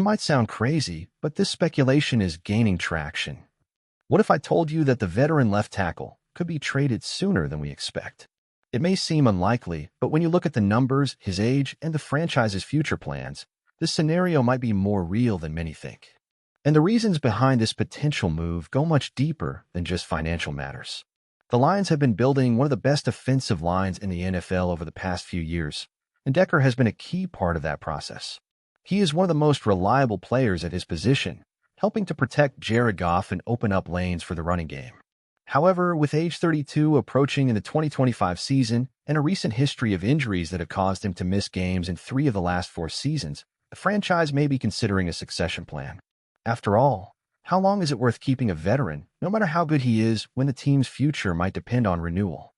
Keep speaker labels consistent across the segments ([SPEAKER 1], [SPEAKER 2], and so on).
[SPEAKER 1] might sound crazy, but this speculation is gaining traction. What if I told you that the veteran left tackle could be traded sooner than we expect? It may seem unlikely, but when you look at the numbers, his age, and the franchise's future plans, this scenario might be more real than many think. And the reasons behind this potential move go much deeper than just financial matters. The Lions have been building one of the best offensive lines in the NFL over the past few years, and Decker has been a key part of that process. He is one of the most reliable players at his position, helping to protect Jared Goff and open up lanes for the running game. However, with age 32 approaching in the 2025 season and a recent history of injuries that have caused him to miss games in 3 of the last 4 seasons, the franchise may be considering a succession plan. After all, how long is it worth keeping a veteran, no matter how good he is, when the team's future might depend on renewal?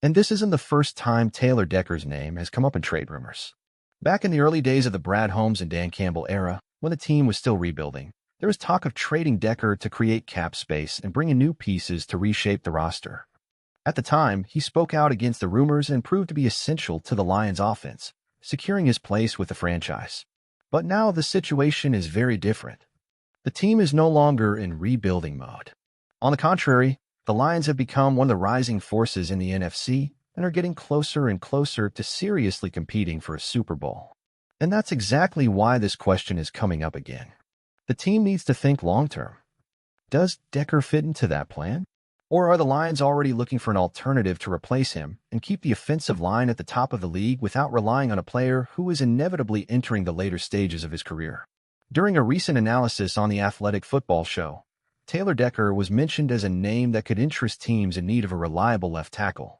[SPEAKER 1] And this isn't the first time Taylor Decker's name has come up in trade rumors. Back in the early days of the Brad Holmes and Dan Campbell era, when the team was still rebuilding, there was talk of trading Decker to create cap space and bring in new pieces to reshape the roster. At the time, he spoke out against the rumors and proved to be essential to the Lions' offense, securing his place with the franchise. But now the situation is very different. The team is no longer in rebuilding mode. On the contrary, the Lions have become one of the rising forces in the NFC and are getting closer and closer to seriously competing for a Super Bowl. And that's exactly why this question is coming up again. The team needs to think long-term. Does Decker fit into that plan? Or are the Lions already looking for an alternative to replace him and keep the offensive line at the top of the league without relying on a player who is inevitably entering the later stages of his career? During a recent analysis on the Athletic Football Show, Taylor Decker was mentioned as a name that could interest teams in need of a reliable left tackle.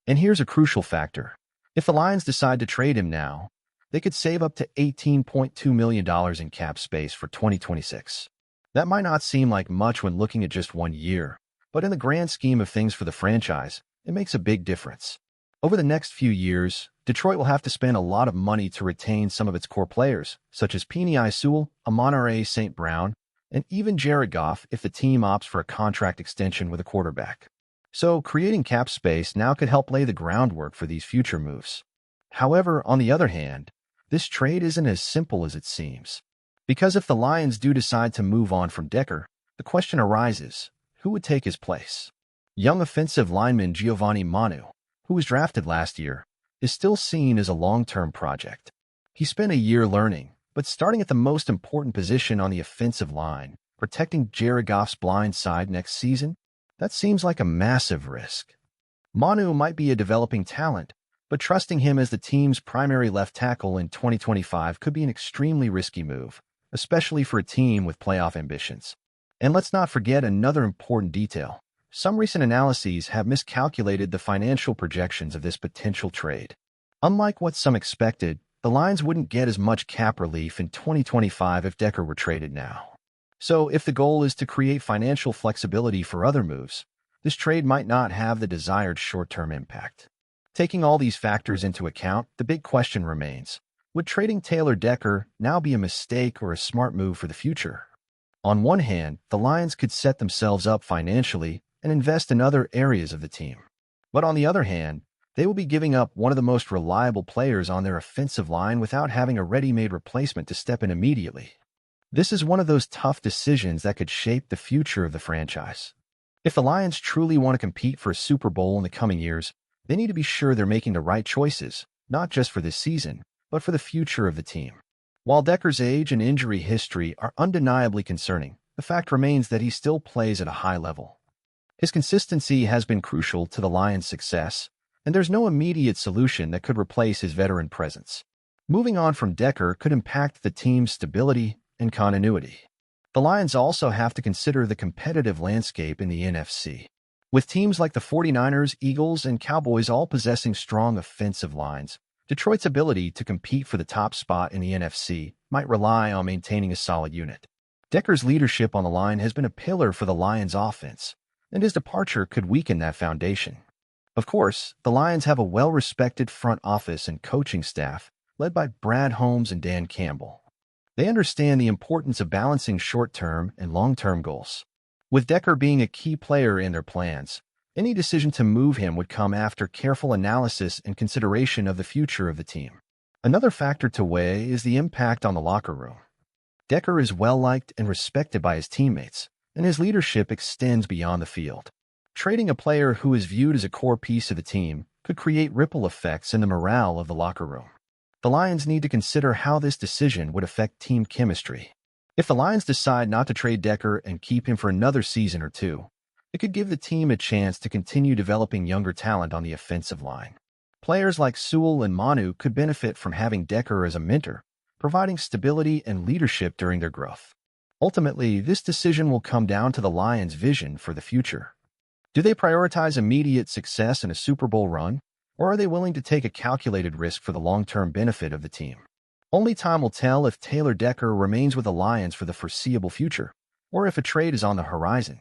[SPEAKER 1] And here's a crucial factor. If the Lions decide to trade him now, they could save up to $18.2 million in cap space for 2026. That might not seem like much when looking at just 1 year, but in the grand scheme of things for the franchise, it makes a big difference. Over the next few years, Detroit will have to spend a lot of money to retain some of its core players, such as Penei Sewell, Amon-Ra St. Brown, and even Jared Goff if the team opts for a contract extension with a quarterback. So creating cap space now could help lay the groundwork for these future moves. However, on the other hand, this trade isn't as simple as it seems. Because if the Lions do decide to move on from Decker, the question arises, who would take his place? Young offensive lineman Giovanni Manu, who was drafted last year, is still seen as a long-term project. He spent a year learning, but starting at the most important position on the offensive line, protecting Jared Goff's blind side next season, that seems like a massive risk. Manu might be a developing talent, but trusting him as the team's primary left tackle in 2025 could be an extremely risky move, especially for a team with playoff ambitions. And let's not forget another important detail. Some recent analyses have miscalculated the financial projections of this potential trade. Unlike what some expected, the Lions wouldn't get as much cap relief in 2025 if Decker were traded now. So if the goal is to create financial flexibility for other moves, this trade might not have the desired short-term impact. Taking all these factors into account, the big question remains, would trading Taylor Decker now be a mistake or a smart move for the future? On one hand, the Lions could set themselves up financially and invest in other areas of the team. But on the other hand, they will be giving up one of the most reliable players on their offensive line without having a ready-made replacement to step in immediately. This is one of those tough decisions that could shape the future of the franchise. If the Lions truly want to compete for a Super Bowl in the coming years, they need to be sure they're making the right choices, not just for this season, but for the future of the team. While Decker's age and injury history are undeniably concerning, the fact remains that he still plays at a high level. His consistency has been crucial to the Lions' success, and there's no immediate solution that could replace his veteran presence. Moving on from Decker could impact the team's stability and continuity. The Lions also have to consider the competitive landscape in the NFC. With teams like the 49ers, Eagles, and Cowboys all possessing strong offensive lines, Detroit's ability to compete for the top spot in the NFC might rely on maintaining a solid unit. Decker's leadership on the line has been a pillar for the Lions' offense, and his departure could weaken that foundation. Of course, the Lions have a well-respected front office and coaching staff led by Brad Holmes and Dan Campbell. They understand the importance of balancing short-term and long-term goals. With Decker being a key player in their plans, any decision to move him would come after careful analysis and consideration of the future of the team. Another factor to weigh is the impact on the locker room. Decker is well-liked and respected by his teammates, and his leadership extends beyond the field. Trading a player who is viewed as a core piece of the team could create ripple effects in the morale of the locker room. The Lions need to consider how this decision would affect team chemistry. If the Lions decide not to trade Decker and keep him for another season or two, it could give the team a chance to continue developing younger talent on the offensive line. Players like Sewell and Manu could benefit from having Decker as a mentor, providing stability and leadership during their growth. Ultimately, this decision will come down to the Lions' vision for the future. Do they prioritize immediate success in a Super Bowl run, or are they willing to take a calculated risk for the long-term benefit of the team? Only time will tell if Taylor Decker remains with the Lions for the foreseeable future, or if a trade is on the horizon.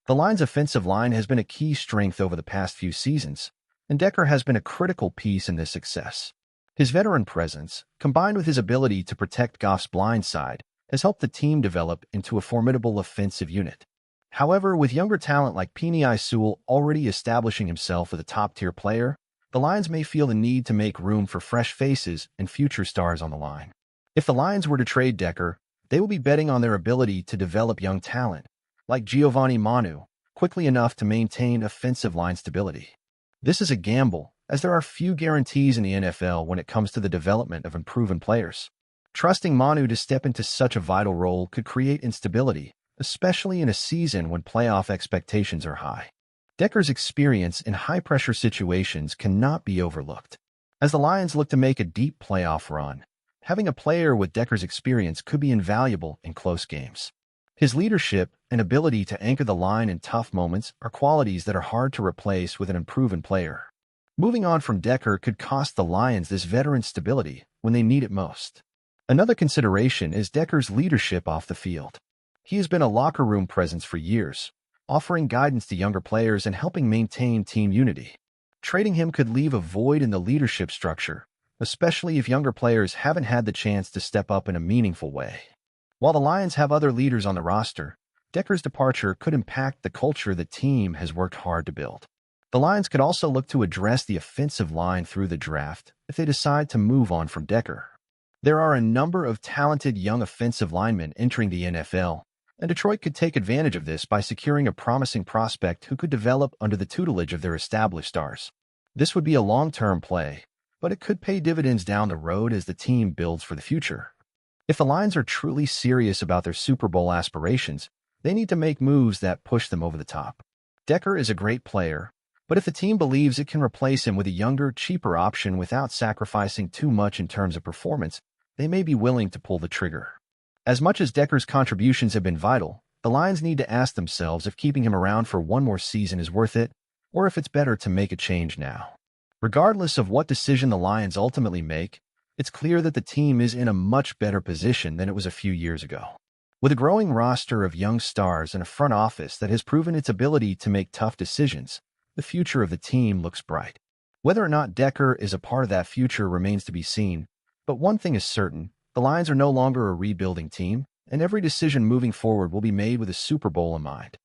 [SPEAKER 1] The Lions' offensive line has been a key strength over the past few seasons, and Decker has been a critical piece in this success. His veteran presence, combined with his ability to protect Goff's blind side, has helped the team develop into a formidable offensive unit. However, with younger talent like Penei Sewell already establishing himself as a top-tier player, the Lions may feel the need to make room for fresh faces and future stars on the line. If the Lions were to trade Decker, they will be betting on their ability to develop young talent, like Giovanni Manu, quickly enough to maintain offensive line stability. This is a gamble, as there are few guarantees in the NFL when it comes to the development of unproven players. Trusting Manu to step into such a vital role could create instability, especially in a season when playoff expectations are high. Decker's experience in high-pressure situations cannot be overlooked. As the Lions look to make a deep playoff run, having a player with Decker's experience could be invaluable in close games. His leadership and ability to anchor the line in tough moments are qualities that are hard to replace with an unproven player. Moving on from Decker could cost the Lions this veteran stability when they need it most. Another consideration is Decker's leadership off the field. He has been a locker room presence for years, offering guidance to younger players and helping maintain team unity. Trading him could leave a void in the leadership structure, especially if younger players haven't had the chance to step up in a meaningful way. While the Lions have other leaders on the roster, Decker's departure could impact the culture the team has worked hard to build. The Lions could also look to address the offensive line through the draft if they decide to move on from Decker. There are a number of talented young offensive linemen entering the NFL, and Detroit could take advantage of this by securing a promising prospect who could develop under the tutelage of their established stars. This would be a long-term play, but it could pay dividends down the road as the team builds for the future. If the Lions are truly serious about their Super Bowl aspirations, they need to make moves that push them over the top. Decker is a great player, but if the team believes it can replace him with a younger, cheaper option without sacrificing too much in terms of performance, they may be willing to pull the trigger. As much as Decker's contributions have been vital, the Lions need to ask themselves if keeping him around for one more season is worth it, or if it's better to make a change now. Regardless of what decision the Lions ultimately make, it's clear that the team is in a much better position than it was a few years ago. With a growing roster of young stars and a front office that has proven its ability to make tough decisions, the future of the team looks bright. Whether or not Decker is a part of that future remains to be seen, but one thing is certain: the Lions are no longer a rebuilding team, and every decision moving forward will be made with a Super Bowl in mind.